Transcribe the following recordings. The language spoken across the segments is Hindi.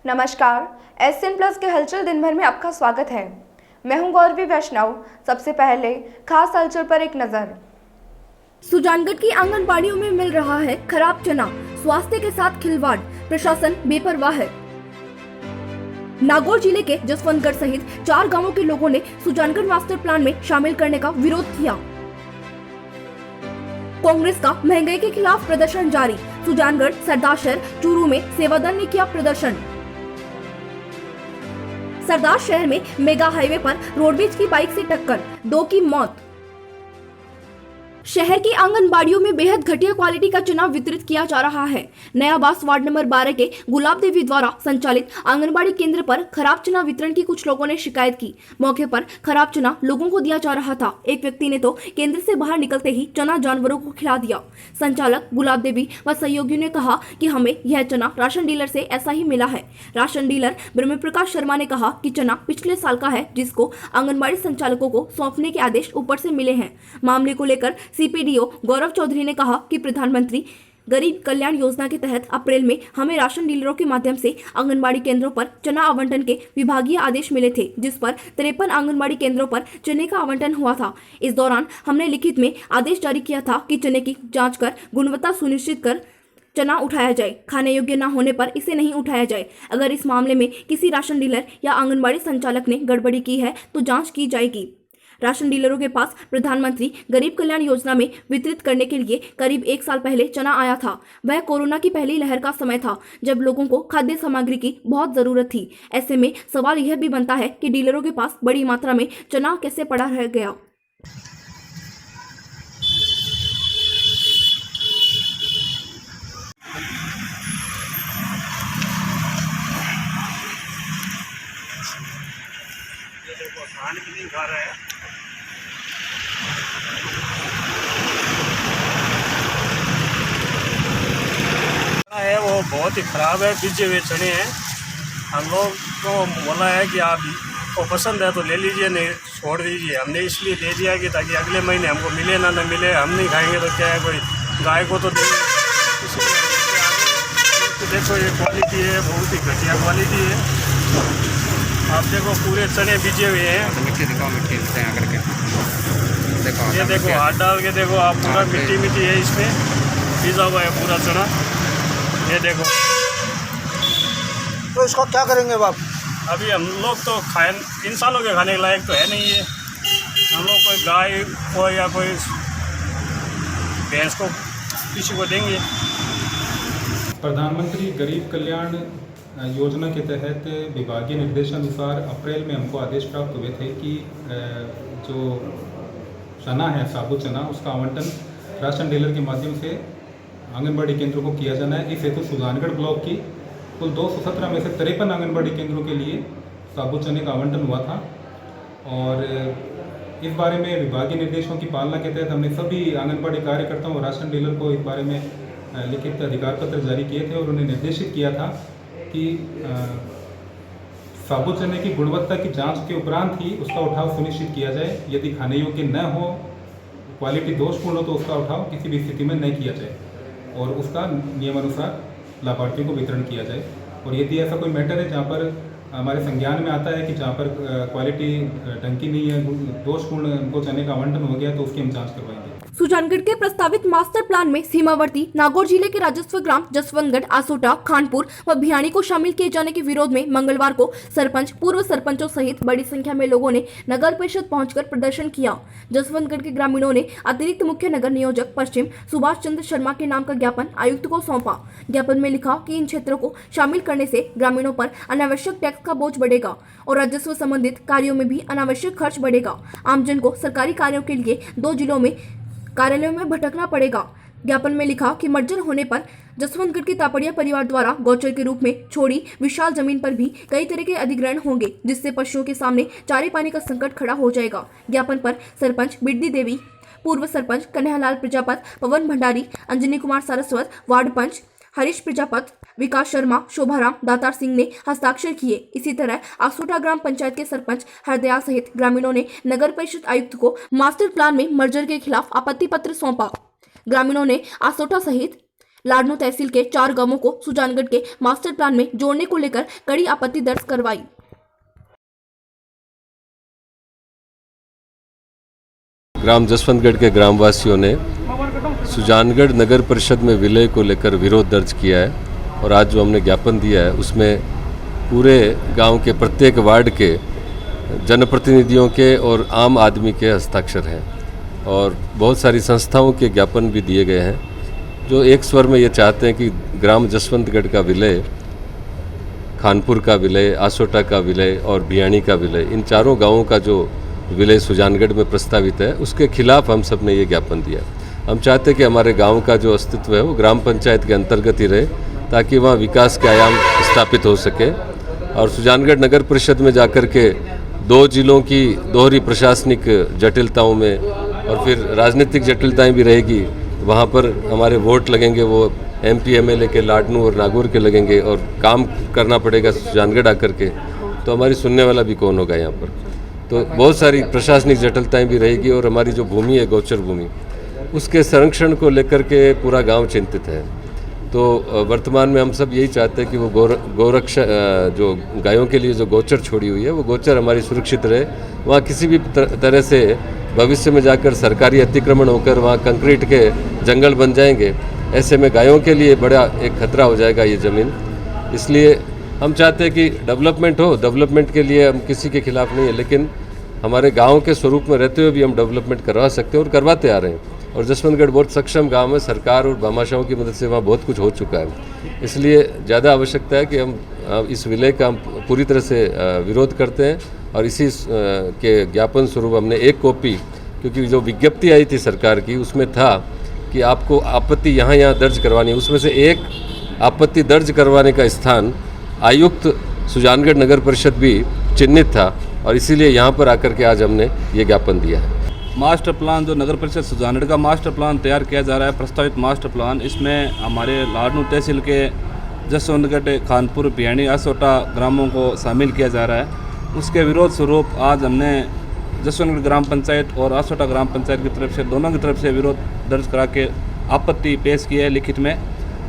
नमस्कार, एसएन प्लस के हलचल दिन भर में आपका स्वागत है। मैं हूं गौरवी वैष्णव। सबसे पहले खास हलचल पर एक नजर। सुजानगढ़ की आंगनबाड़ियों में मिल रहा है खराब चना, स्वास्थ्य के साथ खिलवाड़, प्रशासन बेपरवाह है। नागौर जिले के जसवंतगढ़ सहित 4 गांवों के लोगों ने सुजानगढ़ मास्टर प्लान में शामिल करने का विरोध किया। कांग्रेस का महंगाई के खिलाफ प्रदर्शन जारी। सुजानगढ़, सरदारशहर, चूरू में सेवादल ने किया प्रदर्शन। सरदारशहर में मेगा हाईवे पर रोडवेज की बाइक से टक्कर, 2 की मौत। शहर की आंगनबाड़ियों में बेहद घटिया क्वालिटी का चना वितरित किया जा रहा है। नया बास वार्ड नंबर 12 के गुलाब देवी द्वारा संचालित आंगनबाड़ी केंद्र पर खराब चना वितरण की कुछ लोगों ने शिकायत की। मौके पर खराब चना लोगों को दिया जा रहा था। एक व्यक्ति ने तो केंद्र से बाहर निकलते ही चना जानवरों को खिला दिया। संचालक गुलाब देवी व सहयोगियों ने कहा कि हमें यह चना राशन डीलर से ऐसा ही मिला है। राशन डीलर ब्रह्म प्रकाश शर्मा ने कहा कि चना पिछले साल का है, जिसको आंगनबाड़ी संचालकों को सौंपने के आदेश ऊपर से मिले हैं। मामले को लेकर सीपीडीओ गौरव चौधरी ने कहा कि प्रधानमंत्री गरीब कल्याण योजना के तहत अप्रैल में हमें राशन डीलरों के माध्यम से आंगनबाड़ी केंद्रों पर चना आवंटन के विभागीय आदेश मिले थे, जिस पर 53 आंगनबाड़ी केंद्रों पर चने का आवंटन हुआ था। इस दौरान हमने लिखित में आदेश जारी किया था कि चने की जांच कर गुणवत्ता सुनिश्चित कर चना उठाया जाए। खाने योग्य न होने पर इसे नहीं उठाया जाए। अगर इस मामले में किसी राशन डीलर या आंगनबाड़ी संचालक ने गड़बड़ी की है तो जांच की जाएगी। राशन डीलरों के पास प्रधानमंत्री गरीब कल्याण योजना में वितरित करने के लिए करीब 1 साल पहले चना आया था। वह कोरोना की पहली लहर का समय था, जब लोगों को खाद्य सामग्री की बहुत जरूरत थी। ऐसे में सवाल यह भी बनता है कि डीलरों के पास बड़ी मात्रा में चना कैसे पड़ा रह गया। खाने की नहीं खा रहा है वो बहुत ही ख़राब है। बीजे हुए चने हैं। हम लोग को बोला है कि आप को पसंद है तो ले लीजिए, नहीं छोड़ दीजिए। हमने इसलिए दे दिया कि ताकि अगले महीने हमको मिले ना मिले, हम नहीं खाएंगे तो क्या है, कोई गाय को तो देंगे। इसलिए तो देखो ये क्वालिटी है, बहुत ही घटिया क्वालिटी है। आप देखो पूरे चने बीजे हुए हैं। मिट्टी दिखाओ, मिट्टी यहाँ करके देखो, ये देखो हाथ डाल के देखो आप, पूरा मिट्टी मिट्टी है इसमें, भिजा हुआ है पूरा चना। ये देखो। तो इसको क्या करेंगे बाप? अभी हम लोग तो खाए, इंसानों के खाने के लायक तो है नहीं है। हम लोग कोई गाय को या कोई भैंस को किसी को देंगे। प्रधानमंत्री गरीब कल्याण योजना के तहत विभागीय निर्देशानुसार अप्रैल में हमको आदेश प्राप्त हुए थे कि जो चना है, साबुत चना, उसका आवंटन राशन डीलर के माध्यम से आंगनबाड़ी केंद्रों को किया जाना है। इस हेतु सुजानगढ़ ब्लॉक की कुल 217 में से 53 आंगनबाड़ी केंद्रों के लिए साबुत चने का आवंटन हुआ था। और इस बारे में विभागीय निर्देशों की पालना के तहत हमने सभी आंगनबाड़ी कार्यकर्ताओं और राशन डीलर को इस बारे में लिखित अधिकार पत्र जारी किए थे और उन्हें निर्देशित किया था कि साबुत चने की गुणवत्ता की जांच के उपरांत ही उसका उठाव सुनिश्चित किया जाए। यदि खाने योग्य न हो, क्वालिटी दोषपूर्ण हो, तो उसका उठाव किसी भी स्थिति में नहीं किया जाए और उसका नियमानुसार लाभार्थियों को वितरण किया जाए। और यदि ऐसा कोई मैटर है जहाँ पर हमारे संज्ञान में आता है कि जहाँ पर क्वालिटी ढंग की नहीं है, दोषपूर्ण उनको चने का आवंटन हो गया, तो उसकी हम जाँच करवाएंगे। सुजानगढ़ के प्रस्तावित मास्टर प्लान में सीमावर्ती नागौर जिले के राजस्व ग्राम जसवंतगढ़, आसोटा, खानपुर व भियाणी को शामिल किए जाने के विरोध में मंगलवार को सरपंच, पूर्व सरपंचों सहित बड़ी संख्या में लोगों ने नगर परिषद पहुंचकर प्रदर्शन किया। जसवंतगढ़ के ग्रामीणों ने अतिरिक्त मुख्य नगर नियोजक पश्चिम सुभाष चंद्र शर्मा के नाम का ज्ञापन आयुक्त को सौंपा। ज्ञापन में लिखा कि इन क्षेत्रों को शामिल करने से ग्रामीणों पर अनावश्यक टैक्स का बोझ बढ़ेगा और राजस्व संबंधित कार्यों में भी अनावश्यक खर्च बढ़ेगा। आमजन को सरकारी कार्यों के लिए 2 जिलों में कार्यालयों में भटकना पड़ेगा। ज्ञापन में लिखा कि मर्जर होने पर जसवंतगढ़ के तापड़िया परिवार द्वारा गौचर के रूप में छोड़ी विशाल जमीन पर भी कई तरह के अधिग्रहण होंगे, जिससे पशुओं के सामने चारे पानी का संकट खड़ा हो जाएगा। ज्ञापन पर सरपंच बिरदी देवी, पूर्व सरपंच कन्हैयालाल प्रजापत, पवन भंडारी, अंजनी कुमार सारस्वत, वार्ड पंच हरीश प्रजापत, विकास शर्मा, शोभाराम, दातार सिंह ने हस्ताक्षर किए। इसी तरह आसोटा ग्राम पंचायत के सरपंच हरदयाल सहित ग्रामीणों ने नगर परिषद आयुक्त को मास्टर प्लान में मर्जर के खिलाफ आपत्ति पत्र सौंपा। ग्रामीणों ने आसोटा सहित लाडनू तहसील के 4 गांवों को सुजानगढ़ के मास्टर प्लान में जोड़ने को लेकर कड़ी आपत्ति दर्ज करवाई। ग्राम जसवंतगढ़ के ग्रामवासियों ने सुजानगढ़ नगर परिषद में विलय को लेकर विरोध दर्ज किया है और आज जो हमने ज्ञापन दिया है उसमें पूरे गांव के प्रत्येक वार्ड के जनप्रतिनिधियों के और आम आदमी के हस्ताक्षर हैं और बहुत सारी संस्थाओं के ज्ञापन भी दिए गए हैं जो एक स्वर में ये चाहते हैं कि ग्राम जसवंतगढ़ का विलय, खानपुर का विलय, आसोटा का विलय और भियाणी का विलय, इन चारों गांवों का जो विलय सुजानगढ़ में प्रस्तावित है उसके खिलाफ हम सब ने ये ज्ञापन दिया। हम चाहते हैं कि हमारे गांव का जो अस्तित्व है वो ग्राम पंचायत के अंतर्गत ही रहे ताकि वहाँ विकास के आयाम स्थापित हो सके और सुजानगढ़ नगर परिषद में जाकर के 2 जिलों की दोहरी प्रशासनिक जटिलताओं में और फिर राजनीतिक जटिलताएं भी रहेगी। वहाँ पर हमारे वोट लगेंगे वो MP MLA के लाडनू और नागौर के लगेंगे और काम करना पड़ेगा सुजानगढ़ आकर के, तो हमारी सुनने वाला भी कौन होगा यहाँ पर। तो बहुत सारी प्रशासनिक जटिलताएं भी रहेगी और हमारी जो भूमि है गोचर भूमि उसके संरक्षण को लेकर के पूरा गांव चिंतित है। तो वर्तमान में हम सब यही चाहते हैं कि वो गौरक्षा जो गायों के लिए जो गोचर छोड़ी हुई है वो गोचर हमारी सुरक्षित रहे। वहाँ किसी भी तरह से भविष्य में जाकर सरकारी अतिक्रमण होकर वहाँ कंक्रीट के जंगल बन जाएंगे, ऐसे में गायों के लिए बड़ा एक खतरा हो जाएगा ये ज़मीन। इसलिए हम चाहते हैं कि डेवलपमेंट हो, डेवलपमेंट के लिए हम किसी के खिलाफ नहीं है, लेकिन हमारे गांव के स्वरूप में रहते हुए भी हम डेवलपमेंट करवा सकते हैं और करवाते आ रहे हैं। और जसवंतगढ़ बहुत सक्षम गांव है, सरकार और भामाशाहों की मदद से वहाँ बहुत कुछ हो चुका है। इसलिए ज़्यादा आवश्यकता है कि हम इस विलय का पूरी तरह से विरोध करते हैं और इसी के ज्ञापन स्वरूप हमने एक कॉपी, क्योंकि जो विज्ञप्ति आई थी सरकार की उसमें था कि आपको आपत्ति यहाँ दर्ज करवानी है, उसमें से एक आपत्ति दर्ज करवाने का स्थान आयुक्त सुजानगढ़ नगर परिषद भी चिन्हित था और इसीलिए यहाँ पर आकर के आज हमने ये ज्ञापन दिया है। मास्टर प्लान जो नगर परिषद सुजानगढ़ का मास्टर प्लान तैयार किया जा रहा है, प्रस्तावित मास्टर प्लान, इसमें हमारे लाडनू तहसील के जसवंतगढ़, खानपुर, भियाणी, आसोटा ग्रामों को शामिल किया जा रहा है। उसके विरोध स्वरूप आज हमने जसवंतगढ़ ग्राम पंचायत और आसोटा ग्राम पंचायत की तरफ से, दोनों की तरफ से विरोध दर्ज करा के आपत्ति पेश की है लिखित में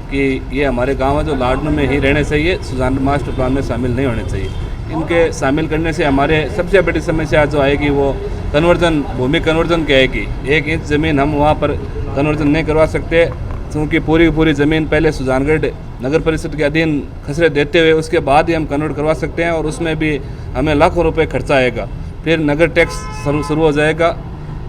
कि ये हमारे गांव है जो लाडनू में ही रहने चाहिए, सुजानगढ़ मास्टर प्लान में शामिल नहीं होने चाहिए। इनके शामिल करने से हमारे सबसे बड़ी समस्या जो आएगी वो कन्वर्जन, भूमि कन्वर्जन की आएगी। 1 इंच ज़मीन हम वहाँ पर कन्वर्जन नहीं करवा सकते क्योंकि पूरी ज़मीन पहले सुजानगढ़ नगर परिषद के अधीन खसरे देते हुए उसके बाद ही हम कन्वर्ट करवा सकते हैं और उसमें भी हमें लाखों रुपए खर्चा आएगा। फिर नगर टैक्स शुरू हो जाएगा।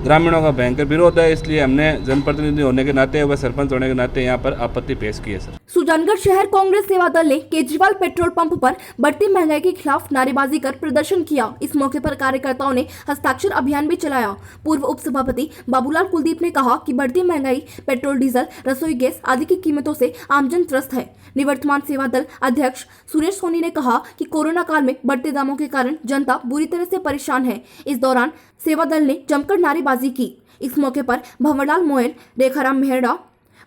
ग्रामीणों का भयंकर विरोध है, इसलिए हमने जनप्रतिनिधि होने के नाते व सरपंच होने के नाते यहाँ पर आपत्ति पेश की है। सर, सुजानगढ़ शहर कांग्रेस सेवा दल ने केजरीवाल पेट्रोल पंप पर बढ़ती महंगाई के खिलाफ नारेबाजी कर प्रदर्शन किया। इस मौके पर कार्यकर्ताओं ने हस्ताक्षर अभियान भी चलाया। पूर्व उप सभापति बाबूलाल कुलदीप ने कहा कि बढ़ती महंगाई, पेट्रोल, डीजल, रसोई गैस आदि की कीमतों से आमजन त्रस्त है। निवर्तमान सेवा दल अध्यक्ष सुरेश सोनी ने कहा कि कोरोना काल में बढ़ते दामों के कारण जनता बुरी तरह से परेशान है। इस दौरान सेवा दल ने जमकर नारेबाजी की। इस मौके पर भंवरलाल मोयल, रेखाराम मेहरा,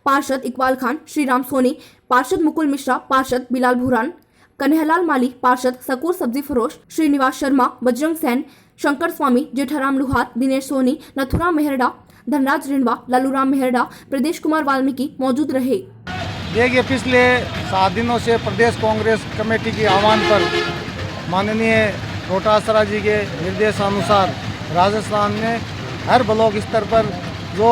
पार्षद इकबाल खान, श्रीराम सोनी, पार्षद मुकुल मिश्रा, पार्षद बिलाल भूरान, कन्हैयालाल माली, पार्षद सकूर सब्जी फरोश, श्रीनिवास शर्मा, बजरंग सेन, शंकर स्वामी, जेठाराम लुहार, दिनेश सोनी, नथुराम मेहरडा, धनराज रिंडवा, लालूराम मेहरडा, प्रदेश कुमार वाल्मीकि मौजूद रहे। देखिए, पिछले 7 दिनों से प्रदेश कांग्रेस कमेटी के आह्वान पर माननीय डोटासरा जी के निर्देशानुसार राजस्थान में हर ब्लॉक स्तर पर जो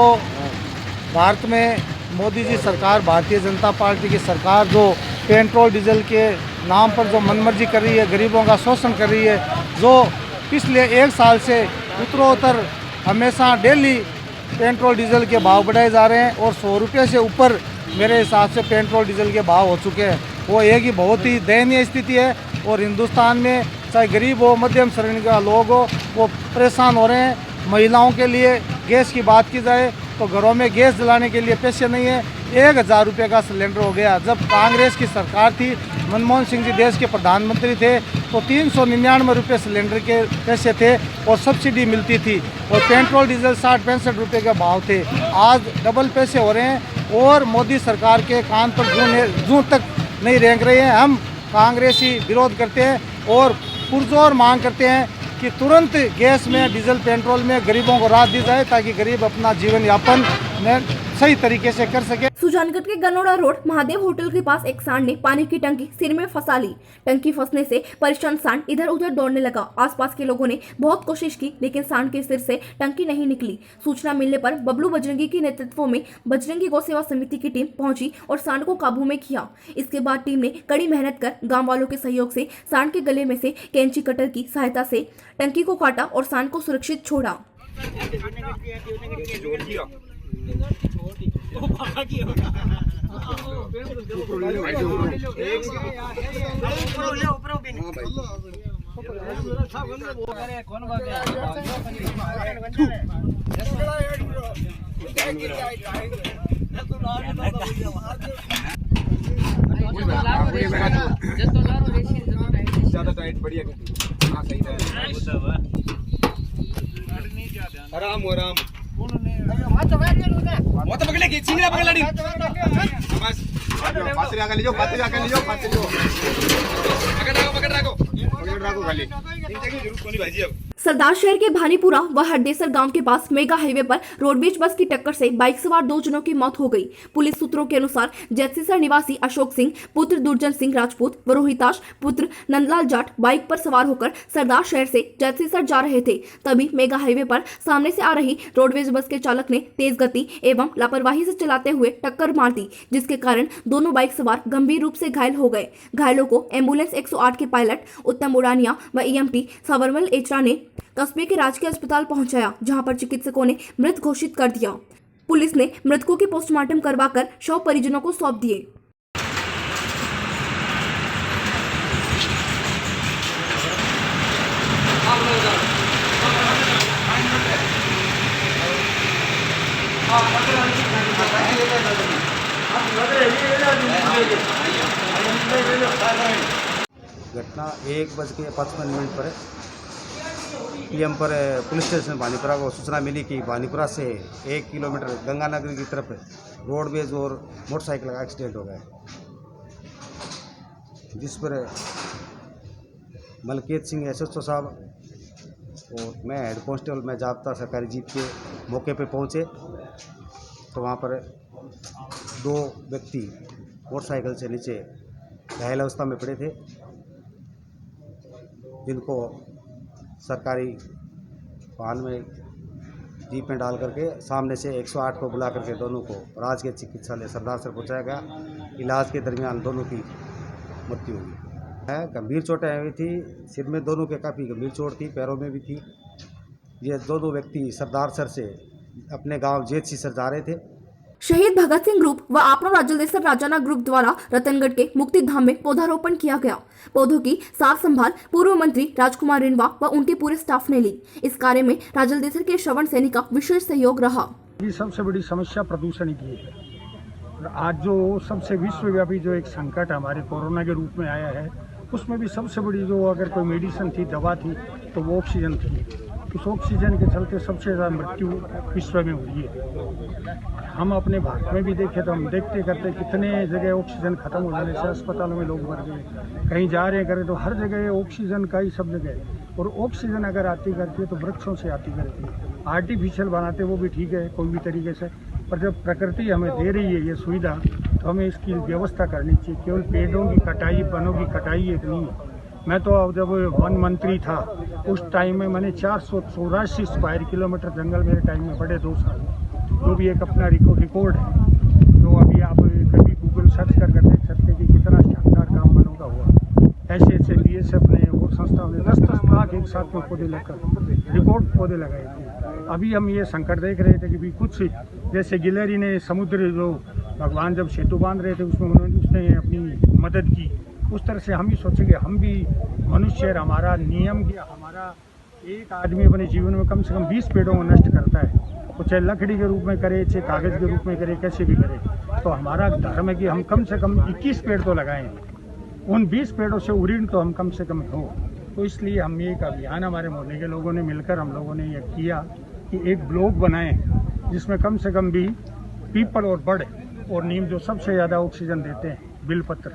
भारत में मोदी जी सरकार, भारतीय जनता पार्टी की सरकार जो पेट्रोल डीजल के नाम पर जो मनमर्जी कर रही है, गरीबों का शोषण कर रही है, जो पिछले 1 साल से उत्तरोत्तर हमेशा डेली पेट्रोल डीजल के भाव बढ़ाए जा रहे हैं और 100 रुपये से ऊपर मेरे हिसाब से पेट्रोल डीजल के भाव हो चुके हैं। वो एक ही बहुत ही दयनीय स्थिति है और हिंदुस्तान में चाहे गरीब हो, मध्यम श्रेणी का लोग हो, वो परेशान हो रहे हैं। महिलाओं के लिए गैस की बात की जाए तो घरों में गैस जलाने के लिए पैसे नहीं है। 1000 रुपये का सिलेंडर हो गया। जब कांग्रेस की सरकार थी, मनमोहन सिंह जी देश के प्रधानमंत्री थे, तो 399 रुपये सिलेंडर के पैसे थे और सब्सिडी मिलती थी और पेट्रोल डीजल 60-65 रुपये के भाव थे। आज डबल पैसे हो रहे हैं और मोदी सरकार के कान पर जूं तक नहीं रेंग रहे हैं। हम कांग्रेसी विरोध करते हैं और पुरजोर मांग करते हैं कि तुरंत गैस में, डीजल, पेट्रोल में गरीबों को राहत दी जाए ताकि गरीब अपना जीवन यापन में सही तरीके से कर सके। सुजानगढ़ के गनोड़ा रोड महादेव होटल के पास एक सांड ने पानी की टंकी सिर में फंसा ली। टंकी फंसने से परेशान सांड इधर उधर दौड़ने लगा। आसपास के लोगों ने बहुत कोशिश की लेकिन सांड के सिर से टंकी नहीं निकली। सूचना मिलने पर बबलू बजरंगी के नेतृत्व में बजरंगी गौ सेवा समिति की टीम पहुंची और सांड को काबू में किया। इसके बाद टीम ने कड़ी मेहनत कर गाँव वालों के सहयोग से सांड के गले में से कैंची कटर की सहायता से टंकी को काटा और सांड को सुरक्षित छोड़ा। ज्यादा टाइट बढ़िया सही आराम आराम मत पकड़ेगी चिंगड़ा पकड़ लड़ी बस पात्र आगे ले जाओ पकड़ रखो खाली जरूरत कोनी भाई अब। सरदार शहर के भानीपुरा व हरदेसर गांव के पास मेगा हाईवे पर रोडवेज बस की टक्कर से बाइक सवार 2 जनों की मौत हो गई। पुलिस सूत्रों के अनुसार जैतसीसर निवासी अशोक सिंह पुत्र दुर्जन सिंह राजपूत व रोहिताश पुत्र नंदलाल जाट बाइक पर सवार होकर सरदार शहर से जैतसीसर जा रहे थे। तभी मेगा हाईवे पर सामने से आ रही रोडवेज बस के चालक ने तेज गति एवं लापरवाही से चलाते हुए टक्कर मार दी, जिसके कारण दोनों बाइक सवार गंभीर रूप से घायल हो गए। घायलों को एम्बुलेंस 108 के पायलट उत्तम उड़ानिया व EMT सावरमल एचरा ने कस्बे के राजकीय अस्पताल पहुंचाया, जहां पर चिकित्सकों ने मृत घोषित कर दिया। पुलिस ने मृतकों के पोस्टमार्टम करवाकर शव परिजनों को सौंप दिए। घटना 1:55 पर PM पर पुलिस स्टेशन भानीपुरा को सूचना मिली कि भानीपुरा से 1 किलोमीटर गंगानगर की तरफ रोडवेज और मोटरसाइकिल का एक्सीडेंट हो गया, जिस पर मलकीत सिंह SHO साहब और मैं हेड कांस्टेबल में जाब्ता सरकारी जीप के मौके पर पहुंचे तो वहां पर 2 व्यक्ति मोटरसाइकिल से नीचे घायल अवस्था में पड़े थे, जिनको सरकारी वाहन में जीप में डाल करके सामने से 108 को बुला करके दोनों को राजकीय चिकित्सालय सरदार से पहुंचाया गया। इलाज के दरमियान दोनों की मृत्यु हुई। गंभीर चोटें हुई थी, सिर में दोनों के काफ़ी गंभीर चोट थी, पैरों में भी थी। ये दोनों व्यक्ति सरदार सर से अपने गांव जैतसीसर जा रहे थे। शहीद भगत सिंह ग्रुप व आपनो राजलदेसर राजाना ग्रुप द्वारा रतनगढ़ के मुक्ति धाम में पौधारोपण किया गया। पौधों की सार संभाल पूर्व मंत्री राजकुमार रिनवा व उनके पूरे स्टाफ ने ली। इस कार्य में राजलदेसर के श्रवण सैनी का विशेष सहयोग रहा। ये सबसे बड़ी समस्या प्रदूषण की है और आज जो सबसे विश्वव्यापी जो एक संकट हमारे कोरोना के रूप में आया है, उसमें भी सबसे बड़ी जो अगर कोई मेडिसिन थी, दवा थी, तो वो ऑक्सीजन थी। उस ऑक्सीजन के चलते सबसे ज़्यादा मृत्यु विश्व में हुई है। हम अपने भारत में भी देखे तो हम देखते करते कितने जगह ऑक्सीजन खत्म हो जाने से अस्पतालों में लोग मर गए। कहीं जा रहे करें तो हर जगह ऑक्सीजन का ही सब जगह। और ऑक्सीजन अगर आती करती है तो वृक्षों से आती करती है। आर्टिफिशियल बनाते वो भी ठीक है कोई भी तरीके से, पर जब प्रकृति हमें दे रही है ये सुविधा तो हमें इसकी व्यवस्था करनी चाहिए। केवल पेड़ों की कटाई, वनों की कटाई एक नहीं है। मैं तो जब वन मंत्री था उस टाइम में मैंने 484 स्क्वायर किलोमीटर जंगल मेरे टाइम में पड़े 2 साल, जो भी एक अपना रिकॉर्ड है। तो अभी आप कभी गूगल सर्च कर देख सकते हैं कि कितना शानदार काम बनोगा हुआ। ऐसे BSF ने और संस्थाओं ने 10-10 लाख एक साथ में पौधे लेकर रिकॉर्ड पौधे लगाए थे। अभी हम ये संकट देख रहे थे कि भी कुछ जैसे गिलहरी ने समुद्र जो भगवान जब सेतु बांध रहे थे उसमें उसने अपनी मदद की, उस तरह से हम ही सोचेंगे हम भी मनुष्य, हमारा नियम किया, हमारा एक आदमी अपने जीवन में कम से कम 20 पेड़ों को नष्ट करता है, वो चाहे लकड़ी के रूप में करे, चाहे कागज़ के रूप में करे, कैसे भी करे। तो हमारा धर्म है कि हम कम से कम 21 पेड़ तो लगाएं, उन 20 पेड़ों से उड़ीन तो हम कम से कम हो। तो इसलिए हम एक अभियान हमारे मोहल्ले के लोगों ने मिलकर हम लोगों ने ये किया कि एक ब्लॉक बनाएं जिसमें कम से कम भी पीपल और बड़ और नीम जो सबसे ज़्यादा ऑक्सीजन देते हैं, बिलपत्र,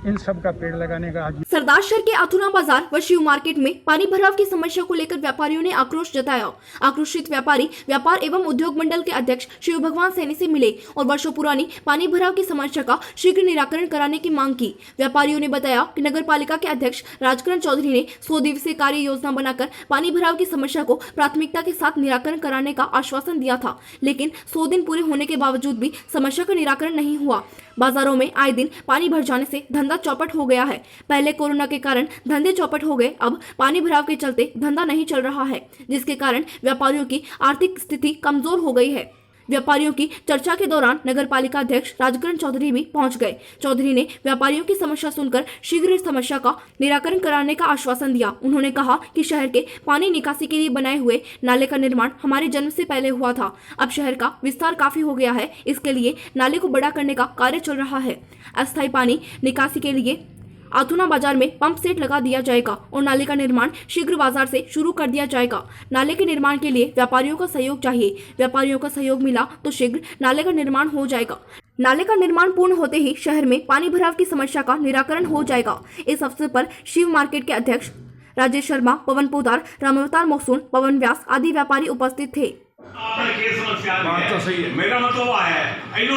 इन सब का पेड़ लगाने का आज सरदारशहर के अथुना बाजार व शिव मार्केट में पानी भराव की समस्या को लेकर व्यापारियों ने आक्रोश जताया। आक्रोशित व्यापारी व्यापार एवं उद्योग मंडल के अध्यक्ष शिव भगवान सैनी से मिले और वर्षों पुरानी पानी भराव की समस्या का शीघ्र निराकरण कराने की मांग की। व्यापारियों ने बताया कि नगर पालिका के अध्यक्ष राजकरण चौधरी ने 100 दिवसीय कार्य योजना बनाकर पानी भराव की समस्या को प्राथमिकता के साथ निराकरण कराने का आश्वासन दिया था, लेकिन 100 दिन पूरे होने के बावजूद भी समस्या का निराकरण नहीं हुआ। बाजारों में आए दिन पानी भर जाने से धंधा चौपट हो गया है। पहले कोरोना के कारण धंधे चौपट हो गए, अब पानी भराव के चलते धंधा नहीं चल रहा है, जिसके कारण व्यापारियों की आर्थिक स्थिति कमजोर हो गई है। व्यापारियों की चर्चा के दौरान नगर पालिका अध्यक्ष राजकरण चौधरी भी पहुंच गए। चौधरी ने व्यापारियों की समस्या सुनकर शीघ्र इस समस्या का निराकरण कराने का आश्वासन दिया। उन्होंने कहा कि शहर के पानी निकासी के लिए बनाए हुए नाले का निर्माण हमारे जन्म से पहले हुआ था। अब शहर का विस्तार काफी हो गया है, इसके लिए नाले को बड़ा करने का कार्य चल रहा है। अस्थायी पानी निकासी के लिए अथुना बाजार में पंप सेट लगा दिया जाएगा और नाले का निर्माण शीघ्र बाजार से शुरू कर दिया जाएगा। नाले के निर्माण के लिए व्यापारियों का सहयोग चाहिए। व्यापारियों का सहयोग मिला तो शीघ्र नाले का निर्माण हो जाएगा। नाले का निर्माण पूर्ण होते ही शहर में पानी भराव की समस्या का निराकरण हो जाएगा। इस अवसर पर शिव मार्केट के अध्यक्ष राजेश शर्मा, पवन पोदार, रामावतार मोहसून, पवन व्यास आदि व्यापारी उपस्थित थे। बात तो सही है। मेरा मतलब है 3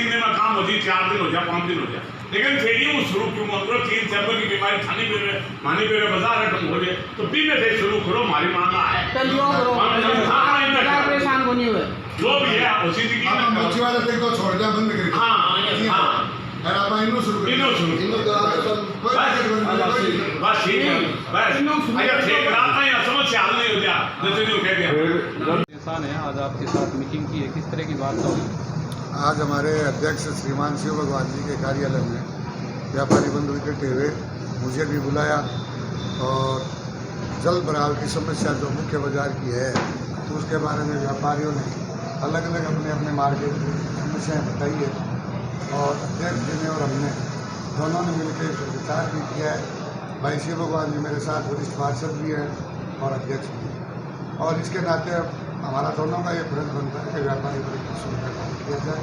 दिन में काम हो जाए, 4 दिन हो जाए, 5 दिन हो जाए, लेकिन फिर यूँ शुरू क्यों करो? 3 चैप्टर की बीमारी थानी पे बाजार रकम हो जाए तो पीने से शुरू करो। हमारी मांगा है परेशान होने हुए जो भी है उसी की वाले को छोड़ दिया बंद कर। बस ठीक है, अगर ठीक कराता है समस्या हल नहीं हो जाए। किसान है, आज आपके साथ मीटिंग की है, किस तरह की बात हुई? आज हमारे अध्यक्ष श्रीमान शिव भगवान जी के कार्यालय में व्यापारी बंधु इकट्ठे हुए, मुझे भी बुलाया और जल भराव की समस्या जो मुख्य बाजार की है तो उसके बारे में व्यापारियों ने अलग अलग अपने अपने मार्केट की समस्याएँ बताई है और अध्यक्ष जी ने और हमने दोनों ने मिलकर इस पर विचार भी किया है। भाई शिव भगवान जी मेरे साथ वरिष्ठ पार्षद भी हैं और अध्यक्ष भी, और इसके नाते हमारा दोनों का ये फर्ज बनता है कि व्यापारी वर्ग की सुविधा काम किया जाए।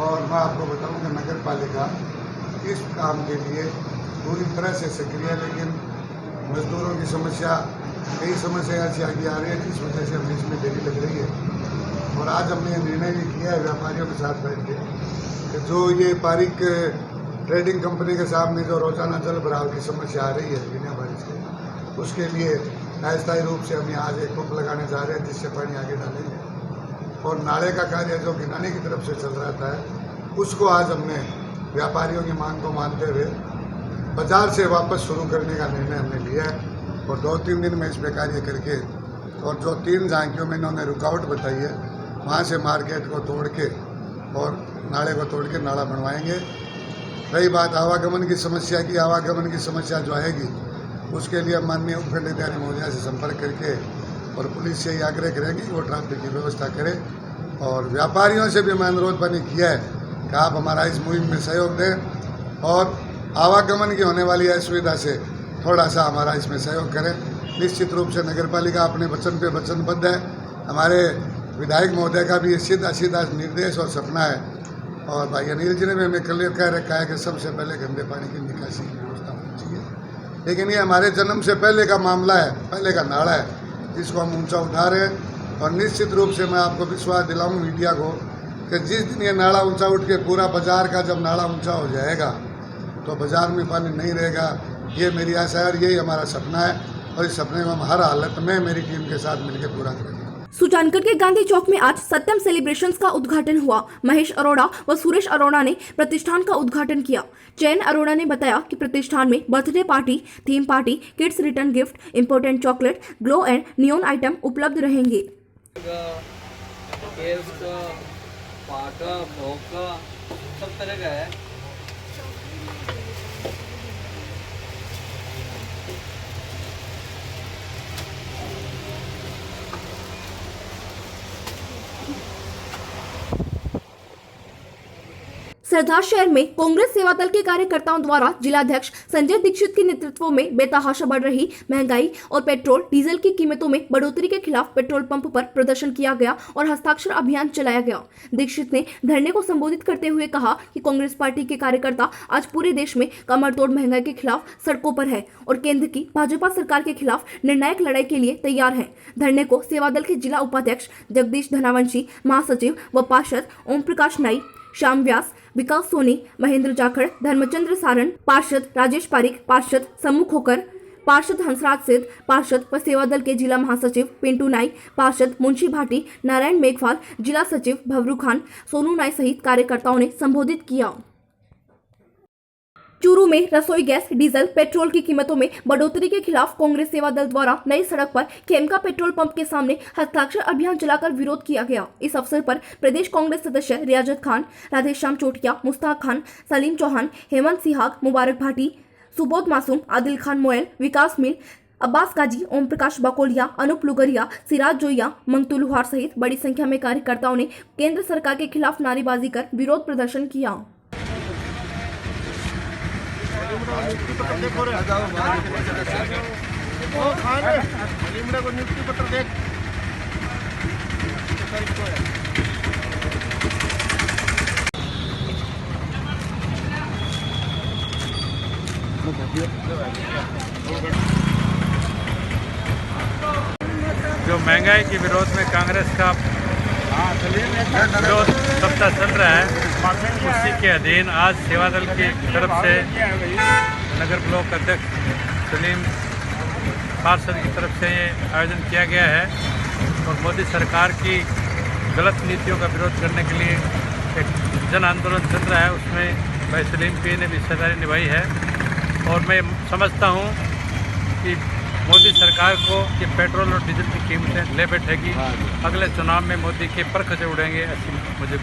और मैं आपको बताऊं कि नगर पालिका इस काम के लिए पूरी तरह से सक्रिय है, लेकिन मजदूरों की समस्या, कई समस्या ऐसी आगे आ रही है जिस वजह से हमें इसमें देरी लग रही है। और आज हमने ये निर्णय भी किया है व्यापारियों के साथ बैठ के कि जो ये पारिक ट्रेडिंग कंपनी के सामने जो रोजाना जल भराव की समस्या आ रही है बिना बारिश के, उसके लिए अस्थायी रूप से हम आज एक पंप लगाने जा रहे हैं जिससे पानी आगे डालेंगे। और नाले का कार्य जो गिनाने की तरफ से चल रहा था उसको आज हमने व्यापारियों की मांग को मानते हुए बाजार से वापस शुरू करने का निर्णय हमने लिया है। और 2-3 दिन में इस पर कार्य करके और जो 3 झांकियों में इन्होंने रुकावट बताई है वहाँ से मार्केट को तोड़ के और नाले को तोड़ के नाला बनवाएंगे। रही बात आवागमन की समस्या की, आवागमन की समस्या जो आएगी उसके लिए माननीय उपखंड अधिकारी महोदया से संपर्क करके और पुलिस से ही आग्रह करेंगे कि वो ट्रैफिक की व्यवस्था करें। और व्यापारियों से भी मैं अनुरोध बनी किया है कि आप हमारा इस मुहिम में सहयोग दें और आवागमन की होने वाली असुविधा से थोड़ा सा हमारा इसमें सहयोग करें। निश्चित रूप से नगर पालिका अपने वचन पे वचनबद्ध है। हमारे विधायक महोदय का भी सीधा सीधा निर्देश और सपना है और भाई अनिल जी ने भी हमें क्लियर कह रखा है कि सबसे पहले गंदे पानी की निकासी की व्यवस्था होनी चाहिए। लेकिन ये हमारे जन्म से पहले का मामला है, पहले का नाला है जिसको हम ऊंचा उठा रहे हैं। और निश्चित रूप से मैं आपको विश्वास दिलाऊं मीडिया को कि जिस दिन ये नाला ऊंचा उठ के पूरा बाजार का जब नाला ऊंचा हो जाएगा तो बाजार में पानी नहीं रहेगा। ये मेरी आशा है और यही हमारा सपना है और इस सपने को हम हर हालत में मेरी टीम के साथ मिलकर पूरा करेंगे। सुजानगढ़ के गांधी चौक में आज सत्यम सेलिब्रेशंस का उद्घाटन हुआ। महेश अरोड़ा व सुरेश अरोड़ा ने प्रतिष्ठान का उद्घाटन किया। जैन अरोड़ा ने बताया कि प्रतिष्ठान में birthday party, theme party, kids return gift, important chocolate, glow and neon item उपलब्ध रहेंगे। सब तरह का है। सरदार शहर में कांग्रेस सेवा दल के कार्यकर्ताओं द्वारा जिलाध्यक्ष संजय दीक्षित के नेतृत्व में बेतहाशा बढ़ रही महंगाई और पेट्रोल डीजल की कीमतों में बढ़ोतरी के खिलाफ पेट्रोल पंप पर प्रदर्शन किया गया और हस्ताक्षर अभियान चलाया गया। दीक्षित ने धरने को संबोधित करते हुए कहा कि कांग्रेस पार्टी के कार्यकर्ता आज पूरे देश में कमर तोड़ महंगाई के खिलाफ सड़कों पर है और केंद्र की भाजपा सरकार के खिलाफ निर्णायक लड़ाई के लिए तैयार है। धरने को सेवा दल के जिला उपाध्यक्ष जगदीश धनावंशी, महासचिव व पार्षद ओम प्रकाश नाई, श्याम व्यास, विकास सोनी, महेंद्र जाखड़, धर्मचंद्र सारण, पार्षद राजेश पारिक, पार्षद सम्मुख होकर, पार्षद हंसराज सिद्ध, पार्षद व सेवा दल के जिला महासचिव पिंटू नाई, पार्षद मुंशी भाटी, नारायण मेघवाल, जिला सचिव भवरू खान, सोनू नाई सहित कार्यकर्ताओं ने संबोधित किया। चूरू में रसोई गैस, डीजल, पेट्रोल की कीमतों में बढ़ोतरी के खिलाफ कांग्रेस सेवा दल द्वारा नई सड़क पर खेमका पेट्रोल पंप के सामने हस्ताक्षर अभियान चलाकर विरोध किया गया। इस अवसर पर प्रदेश कांग्रेस सदस्य रियाजत खान, राधेश्याम चोटिया, मुस्ताक खान, सलीम चौहान, हेमंत सिहाग, मुबारक भाटी, सुबोध मासूम, आदिल खान मोयल, विकास मिल, अब्बास काजी, ओम प्रकाश बकोलिया, अनूप लुगरिया, सिराज जोइया, मंगतू लुहार सहित बड़ी संख्या में कार्यकर्ताओं ने केंद्र सरकार के खिलाफ नारेबाजी कर विरोध प्रदर्शन किया। जो महंगाई के विरोध में कांग्रेस का विरोध सप्ताह चल रहा है, उसी के अधीन आज सेवा दल की तरफ से नगर ब्लॉक अध्यक्ष सलीम पार्षद की तरफ से ये आयोजन किया गया है और मोदी सरकार की गलत नीतियों का विरोध करने के लिए एक जन आंदोलन चल रहा है। उसमें भाई सलीम पी ने भी हिस्सेदारी निभाई है और मैं समझता हूँ कि मोदी सरकार को कि पेट्रोल और डीजल की कीमतें ले बैठेगी, अगले चुनाव में मोदी के परख से उड़ेंगे, ऐसी मुझे।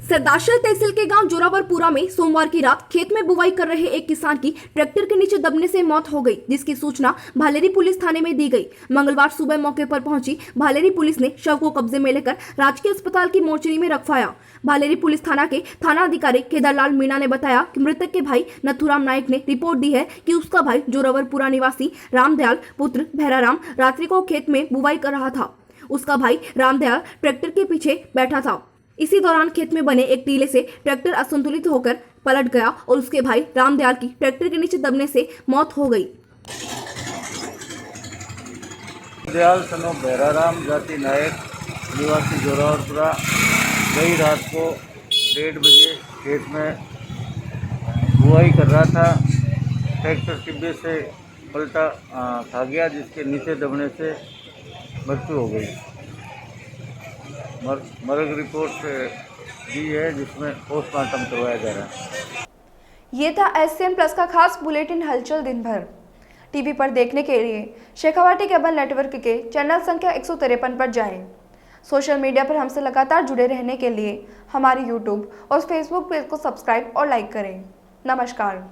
सरदारशहर तहसील के गांव जोरावरपुरा में सोमवार की रात खेत में बुवाई कर रहे एक किसान की ट्रैक्टर के नीचे दबने से मौत हो गई, जिसकी सूचना भालेरी पुलिस थाने में दी गई। मंगलवार सुबह मौके पर पहुंची भालेरी पुलिस ने शव को कब्जे में लेकर राजकीय अस्पताल की मोर्चरी में रखवाया। भालेरी पुलिस थाना के थाना अधिकारी केदारलाल मीणा ने बताया कि मृतक के भाई नथुराम नायक ने रिपोर्ट दी है कि उसका भाई जोरावरपुरा निवासी रामदयाल पुत्र भैराराम रात्रि को खेत में बुवाई कर रहा था। उसका भाई रामदयाल ट्रैक्टर के पीछे बैठा था। इसी दौरान खेत में बने एक टीले से ट्रैक्टर असंतुलित होकर पलट गया और उसके भाई रामदयाल की ट्रैक्टर के नीचे दबने से मौत हो गई। दयाल सनो भैराराम जाति नायक निवासी जोरावरपुरा गई रात को 1:30 बजे खेत में बुआई कर रहा था। ट्रैक्टर टिब्बे से पलटा खा गया, जिसके नीचे दबने से मृत्यु हो गई। मर्ग रिपोर्ट दी है, जिसमें पोस्टमार्टम करवाया जा रहा है। ये था SCM प्लस का खास बुलेटिन हलचल दिन भर। टीवी पर देखने के लिए शेखावाटी केबल नेटवर्क के चैनल संख्या 153 पर जाएं। सोशल मीडिया पर हमसे लगातार जुड़े रहने के लिए हमारे YouTube और Facebook पेज को सब्सक्राइब और लाइक करें। नमस्कार।